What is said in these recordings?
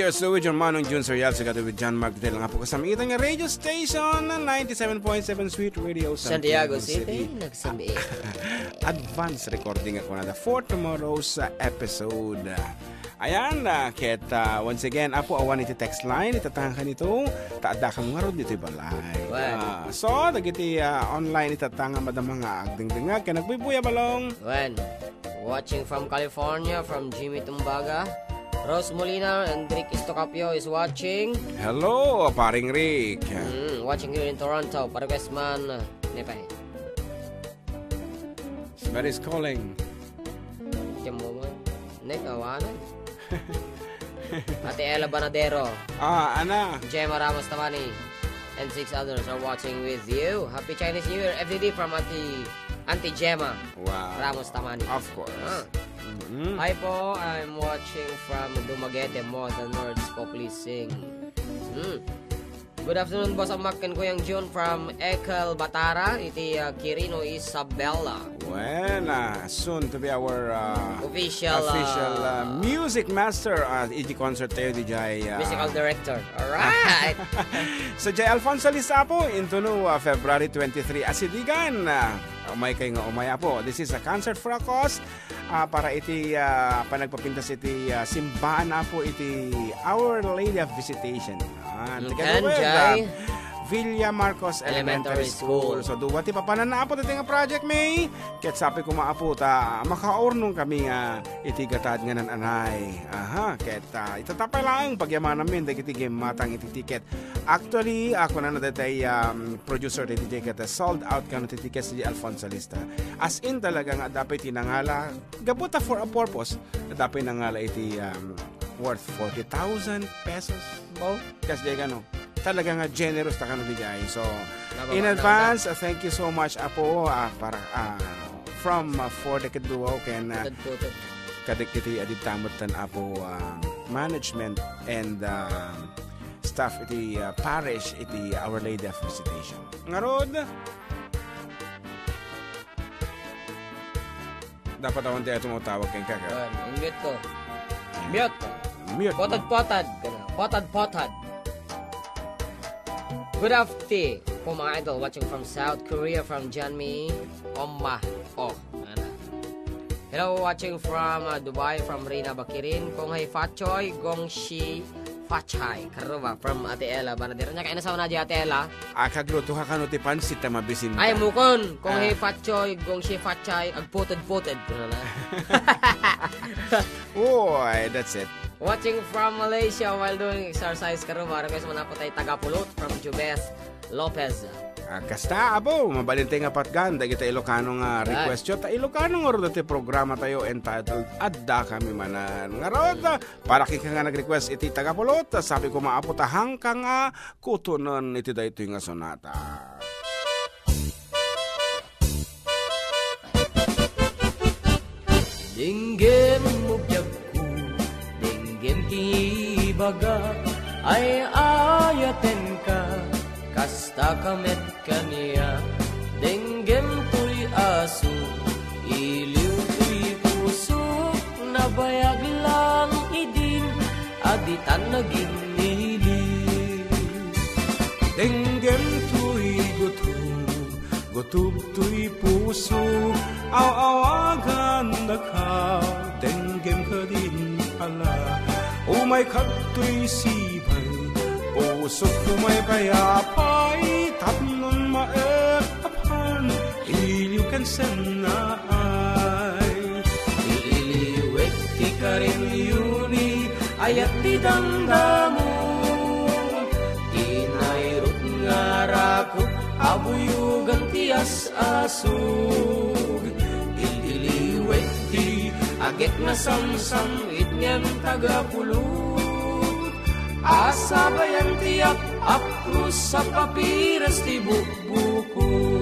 years with your Manong Jun Serial together with John Magdel nga po kasamitan nga radio station na 97.7 Sweet Radio Santiago City. Nagsabi. Advance recording ako na the for tomorrow's episode. Ayan, kita once again, apo awan iti text line, itatahan ka nito, taada ka mga rod dito ibalay. So, nagiti online itatanga madam mga agding-dingag, ka nagbibuya balong. When, watching from California, from Jimmy Tumbaga, Rose Molina and Rick Istocapio is watching. Hello, paring Rick. Watching here in Toronto, Parquesman, Nepay. Somebody's calling. Tiyamuman, Nekawanan. Ate Ella Banadero, Ana Gemma Ramos Tamani, and 6 others are watching with you. Happy Chinese New Year FDD from Auntie Gemma Ramos Tamani. Of course. Hi po, I'm watching from Dumaguete, Modern Nords po, please sing. Good afternoon, Boss Amak and Kuyang June from Ekel Batara, iti Kirino Isabella. When soon to be our official music master iti concert tayo di Jai musical director. Alright. So Jai Alfonso Lisapo into February 23 asidigan. Umay kay nga umaya po. This is a concert for a cause para iti panagpapintas iti simbahan na po iti Our Lady of Visitation. Jai Villa Marcos Elementary School. So duwa ti papananapo ti nga project may ket sapi ko maapo ta makaornong kami nga iti gatad nga nananay. Ket itatapay lang pagyaman namin dagiti game matang iti ticket. Actually ako na nadatay producer ti ticket sold out kan ti ticket si Alfonso Lista. As in talaga nga dapat tinangala gabuta for a purpose. Dapat nangala iti worth 40,000 pesos. Kasi gano talaga nga generous ta kanu bigay. So in advance thank you so much apo para from for the Keduo ken kadikiti adit tan apo management and staff iti parish iti Our Lady of Visitation. Ngarod dapat awan tayo tumutawag kay kaka. Mute ko. Mute. Potad. Good afternoon po mga idol watching from South Korea from Janmi Omma. Hello watching from Dubai from Rina Bakirin. Kung hay Fachoy Gongshi Fachay Karuba from Ate Ella Banadero. Nya kay nasaw na di Ate Ella. Kagluto ka kanu ti pansit ta mabisin. Ay mukon kung hay Fachoy Gongshi Fachay agpotod ko na lang. That's it. Watching from Malaysia while doing exercise karuba. Request mo na po tayo Tagapulot from Jubes Lopez. Kasta abo, mabalintay nga patgan. Dagi tayo Ilocano nga request yun. Tayo Ilocano nga rin dati programa tayo entitled Adda Kami Manan. Nga rin, para kika nga nag-request iti Tagapulot. Sabi ko maaputahang ka nga kutunan iti da ito nga sonata. Dinggem mo biyag Dinggem kibaga ay ayaten ka kasta kamet kaniya Dinggem tuy aso iliw tuy puso nabayag lang idin aditan naging nili Dinggem tuy gutup tuy puso awagan na ka Dinggem ka din pala umay kato'y sibay pusok umay payapay tapnon maepapan iliw kan sanay ililiwek ti karin yuni ayat ti damdamu tinayrot nga rakot abuyugan ti asasug ililiwek ti agek na samsam itnyan Tagapulot asabayan tiyak apkrus sa papiras ti buku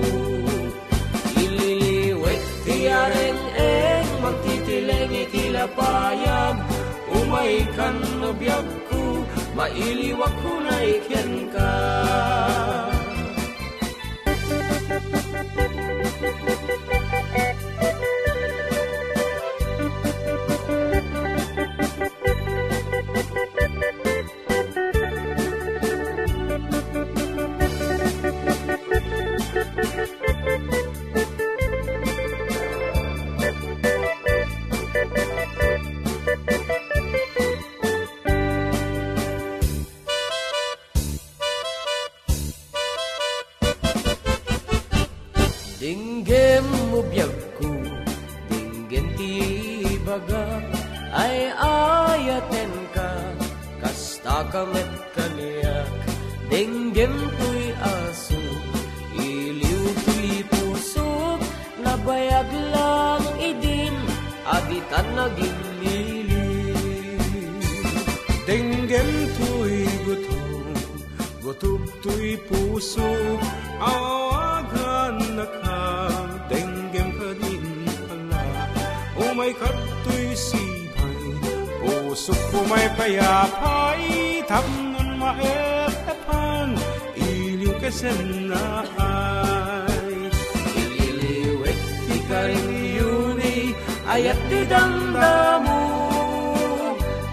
ililiwek ti areng magtitileng itilapayag umay kan nabiyag ko mailiwak ko na ikyan ka ay ayaten ka, kasta kamet kaniyak, denggem tuy aso, iliw tuy pusok, nabayag lang idin, agitan naging lilim. Denggem tuy gutub tuy puso, awagan na ka, denggem ka din pala. Umay kato'y sibay, puso ko may payapay, tapnon maepapan, iliw kasan na ay. Ililiwet di ka rin yuni, ayat di damdamu,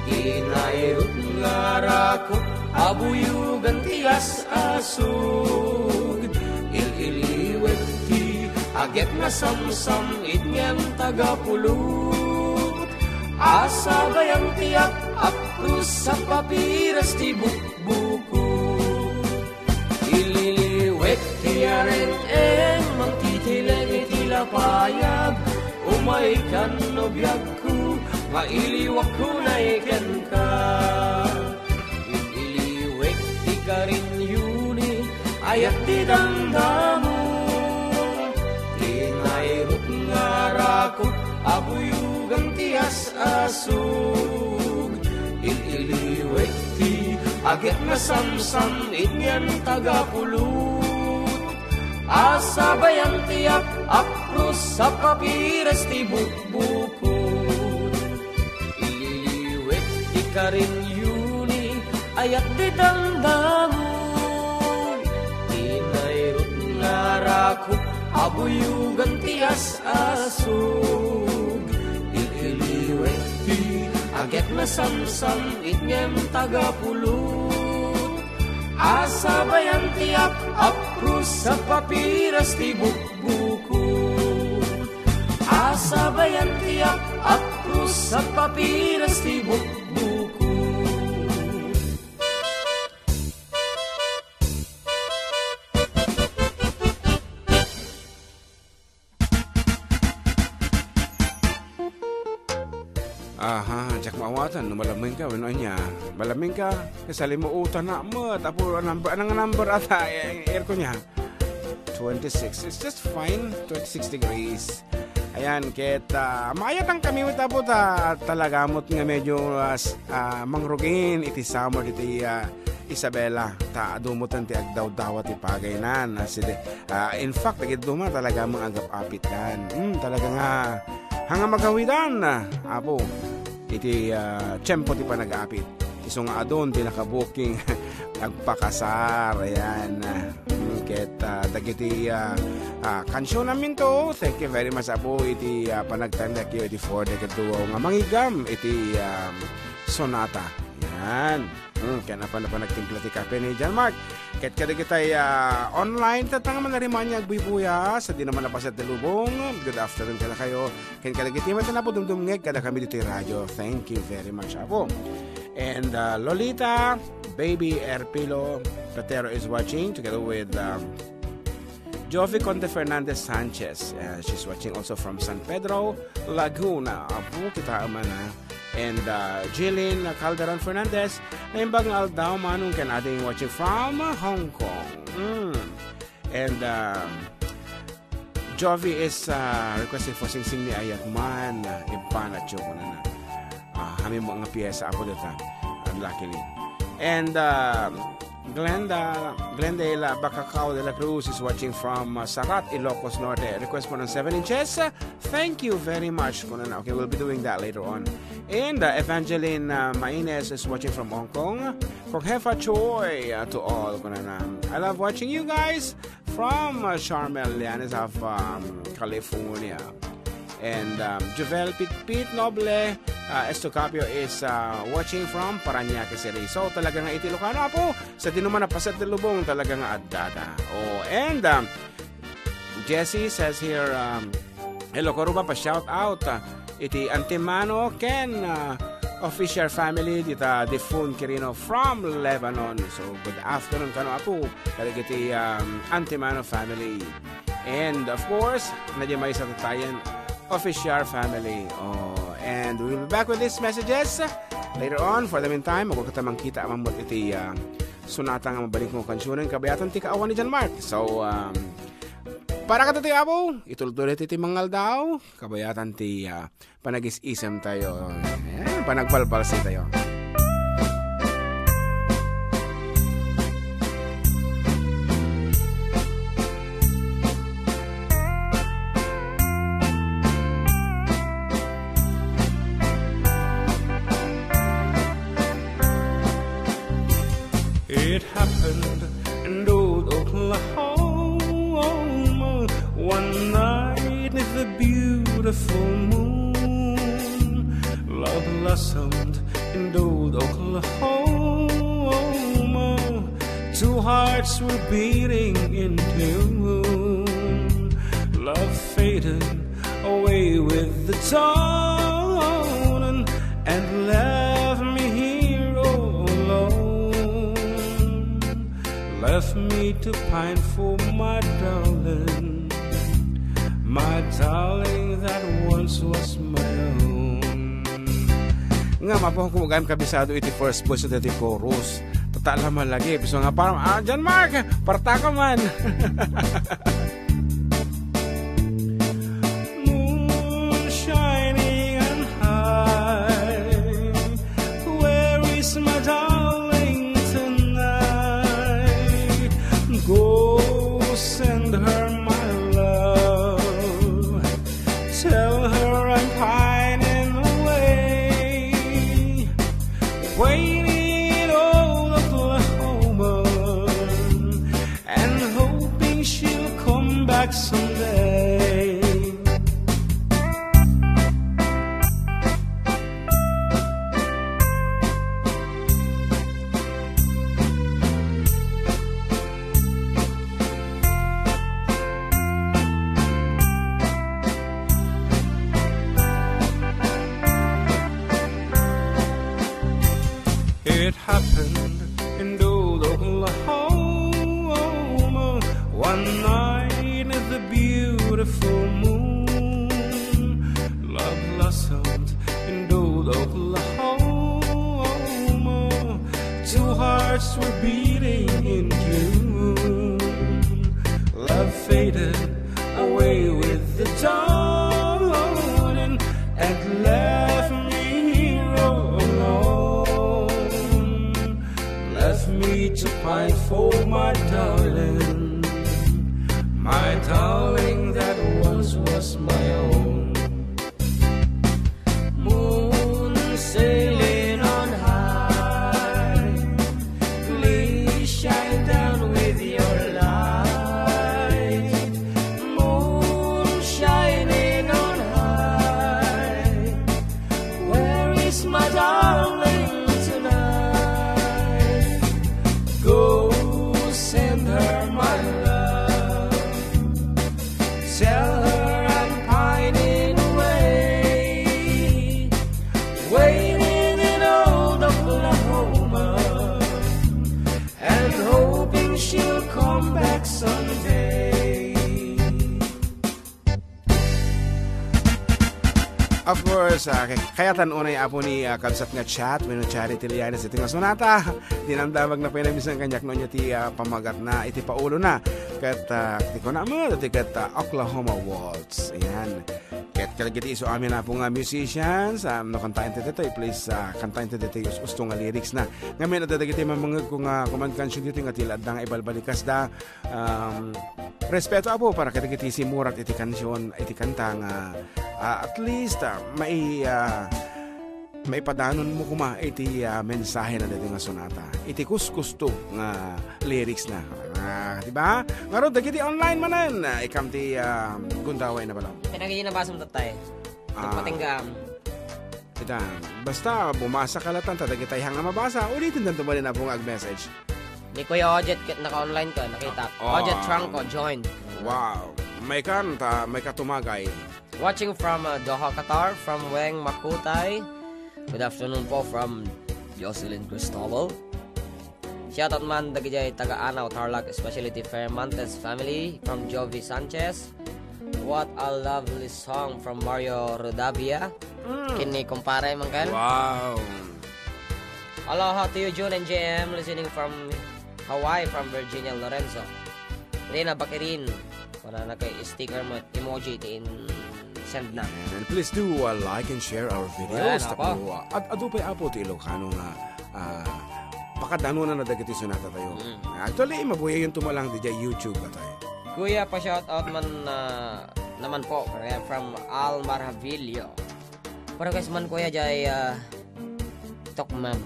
inairut ngarakot, abuyugan tias asug. Ililiwet di aget na samsam inyang tagapulot, asa bayang tiyak akrus sa papiras ti bukbuko. Ililiwet di areng mangtitileng itilapayag, umay kan no biyag ko, mailiwak ko na ikan ka. Ililiwet di ka rin yuni, ayat di damdamu, inairut ngarakot, abuyugang tias asug. Ililiwet di aget na samsam inyan tagapulot, asa bayang tiyak akrus sa papiras ti bukbukot. Ililiwet di ka rin yuni, ayat di damdamu, inairut ngarakot, abuyugan tias asug. Ililiwet di aget na samsam inyem tagapulot, asa bayang tiyak akrus sa papiras ti bukbukot. Asa bayang tiyak akrus sa papiras ti bukbukot. Aha, jak maawatan, malaming ka, wano niya. Malaming ka, kasali mo utan na mo, tapo anong number ata, aircon niya. 26, it's just fine, 26 degrees. Ayan, kita, maayatan kami tapo talagamot nga medyo mangrugin, iti summer, iti Isabela, dumot ti agdaw-dawa ti pagaynan. In fact, duma talaga mga agap-apitan. Talaga nga, hanga magawidan apo iti tiyempo ti panag-apit iso nga adon ti nakabuking agpakasar. Ayan ket dagiti kansyon namin to. Thank you very much apo iti panagtandak iti for the kaduwa nga mangigam iti sonata. Yan kaya na nagtimpla ti kape ni John Mark. Ket kada kitay online tatang man narimanya agbubuya sa di naman napasat na lubong. Good afternoon kada kayo. Ken kada kitima na po dumdumngeg kada kami dito yung radyo. Thank you very much apo. And Lolita, Baby Erpilo Platero is watching together with Jovi Conte Fernandez Sanchez. She's watching also from San Pedro, Laguna. Apo kita man and Jillian Calderon Fernandez na imbang aldaw manong kan ating watching from Hong Kong. And Jovi is requesting for sing ni Ayatman Ipanatyo ko na kami mga piyesa ako dito luckily. And Glendale Bacacao de la Cruz is watching from Sarat, Ilocos Norte. Request for 7 inches. Thank you very much. Okay, we'll be doing that later on. And Evangeline Maines is watching from Hong Kong. Kokhefa Choi to all. I love watching you guys from Charmel Llanes of California. And Jovel Pit Noble Estocapio is watching from Parañaque City. So talaga nga iti Ilocano po sa dinuman na pasat ng lubong talaga nga addada. And Jessie says here hello Koruba pa shout out iti Antimano Ken official family dita Defun Quirino from Lebanon. So good afternoon kano apo talaga iti Antimano family. And of course nadya may sa tatayan official family. And we will be back with these messages later on. For the meantime, magkakatamang kita amang iti sunata nga mabalik mo kansyonan kabayatan ti kaawan ni John Mark. So, para ka ti abo, itultulit iti mangal daw, kabayatan ti panagis-isem tayo, panagbalbalsi tayo. It happened in old Oklahoma one night with a beautiful moon. Love blossomed in old Oklahoma. Two hearts were beating in tune. Love faded away with the dawn and left me here all alone. Left me to pine for my darling that once was my own. Nga mapahong kumagayam kabisado iti first voice at iti chorus. Tatalaman lagi. Piso nga parang, John Mark, parta ka man. Moon shining and high, where is my darling tonight? Go send her my love, tell her I'm pining away, waiting in old Oklahoma, and hoping she'll come back someday. It happened in old Oklahoma one night with a beautiful moon. Love blossomed in old Oklahoma. Two hearts were beating in June. Love faded away with the dawn and left me here all alone. Left me to pine for my darling that once was my own. Moon sailing on high, please shine down with your light. Moon shining on high, where is my darling tonight? Go send her my love, tell her I'm pining away, waiting in old Oklahoma, and hoping she'll come back someday. Of course, kaya tanunay apo ni kalsat nga chat, may no charity liyanes iti nga sonata. Dinamdamag na pinamisan kanyak no niya ti pamagat na iti paulo na. Kat ti ko na mo, iti kat Oklahoma Waltz. Ayan. Kat kalagiti iso amin na po nga musicians. No kantayin ti dito, please kantayin ti dito yung gusto nga lyrics na. Ngayon na dadagiti mamangag kung kumankansyon dito nga tilad na ibalbalikas da. Respeto apo para kadagiti simurat iti kansyon, iti kanta nga at least may padanon mo kuma iti mensahe na dito nga sonata. Iti kuskusto nga lyrics na. Diba? Ngaron, dagiti online manan. Ikam ti gundaway na pala. Tinagin na basong tatay. Patinggam. Ita, basta bumasa ka latan, tadagitay hanga mabasa. Ulitin na tumalin na pong ag-message. Ni Kuya Ojet, naka-online ka, nakita. Ojet Franco, join. Wow. May kanta, may katumagay. Watching from Doha, Qatar, from Weng Makutay. Good afternoon po from Jocelyn Cristobal. Shoutout man dagijay taga-Anaw, Tarlac, especially the Fermantes family from Jovi Sanchez. What a lovely song from Mario Rodavia Kini kumpare man kan. Wow. Aloha to you, June and JM, listening from Hawaii, from Virginia, Lorenzo. Rina Bakirin. Wala na kay sticker mo, emoji, in send na. And please do like and share our videos. Well, At ado pa apo ti Ilocano nga pakadano na nadagiti sunata tayo. Actually, mabuya yung tumalang di YouTube na tayo. Kuya, pa-shout out man naman po from Al Marhavillo. Para guys man kuya jay Tokmam.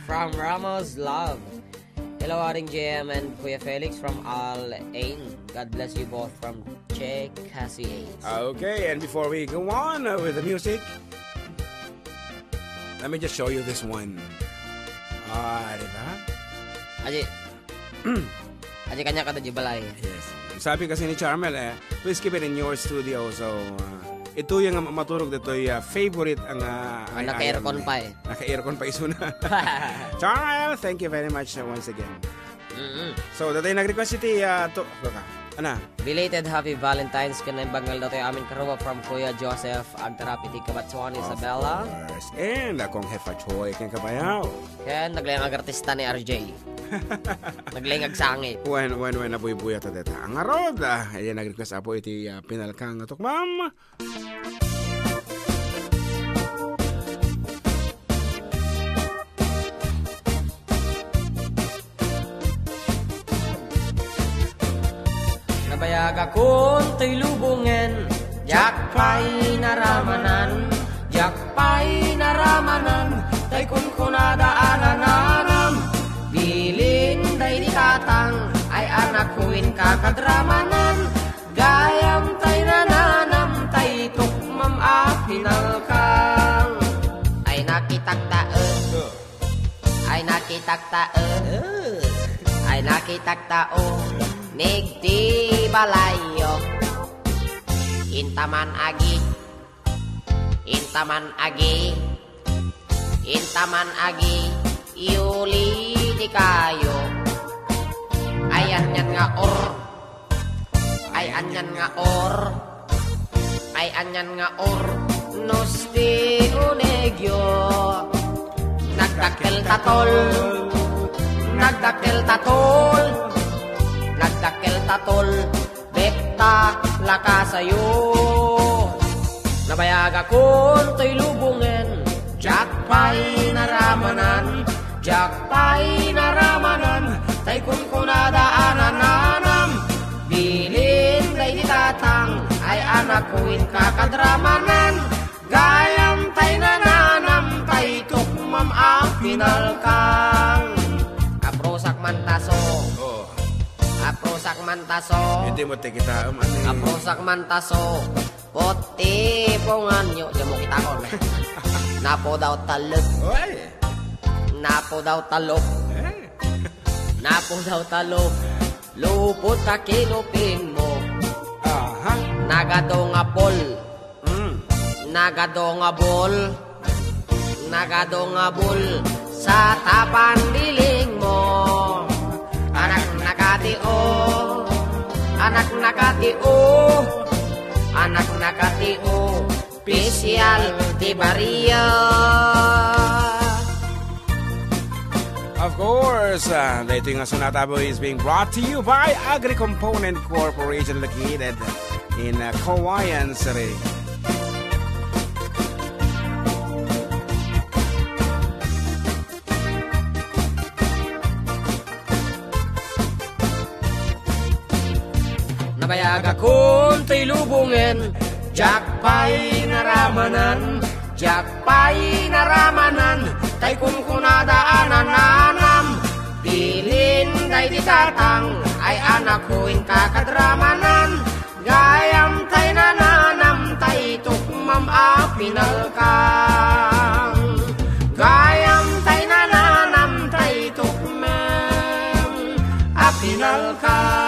From Ramos Love. Hello, Aring JM and Kuya Felix from Al Ain. God bless you both from Che Cassie. Okay, and before we go on with the music, let me just show you this one. Diba? Aji kanya kada jibalay. Yes. Sabi kasi ni Charmel, please keep it in your studio. So, ito yung maturog dito yung favorite ang naka-aircon pa eh. Naka-aircon pa iso na. Charmel, thank you very much once again. So, dati nag-request iti ana? Belated Happy Valentine's kanang bangal dato yung amin karuwa from Kuya Joseph Agtarapiti Kabatsuan Isabella. And akong Hefa Choy kang kabayaw. Kaya naglayang artista ni RJ. Naglayang agsangit. When nabuy-buya ta deta. Ang arod, ayan nag-request apo iti pinalkang Tokmam. Nabayag akong to'y lubungen, jakpay naramanan, tay kun kunadaanan bilin day di tatang, ay anak kuin kakadramanan, gayam tay nananam, tay tukmam apinalkang, ay nakitagtao, nigdi balayo, intaman agi, iuli di kayo, ayan yan nga or, nusti unegyo, nagdakkel tatol, bekta lakasayo. Nabayag akong to'y lubungen, jakpay naramanan, tay kun kunadaanan, bilin day di tatang, ay anak kuin kakadramanan, gayam tay nananam, tay tukmam ang pinalkang. Aprosak mantaso, Hindi mo kita aprosak mantaso, poti ponganyo, di mo kita kon. Napo daw talok, lupot ka kinupin mo. Nagado nga bol, sa tapan diling mo. Anak nakatio, Pisyal di Baria. Of course, ito yung Sonatabo is being brought to you by Agri-Component Corporation located in Kawayan City. Nabayag akong to'y lubungen, jakpay naramanan, tay kun kunadaanan, bilin day di tatang, ay anak kuin kakadramanan, gayam tay nananam, tay tukmam apinalkang, gayam tay nananam, tay tukmam apinalkang.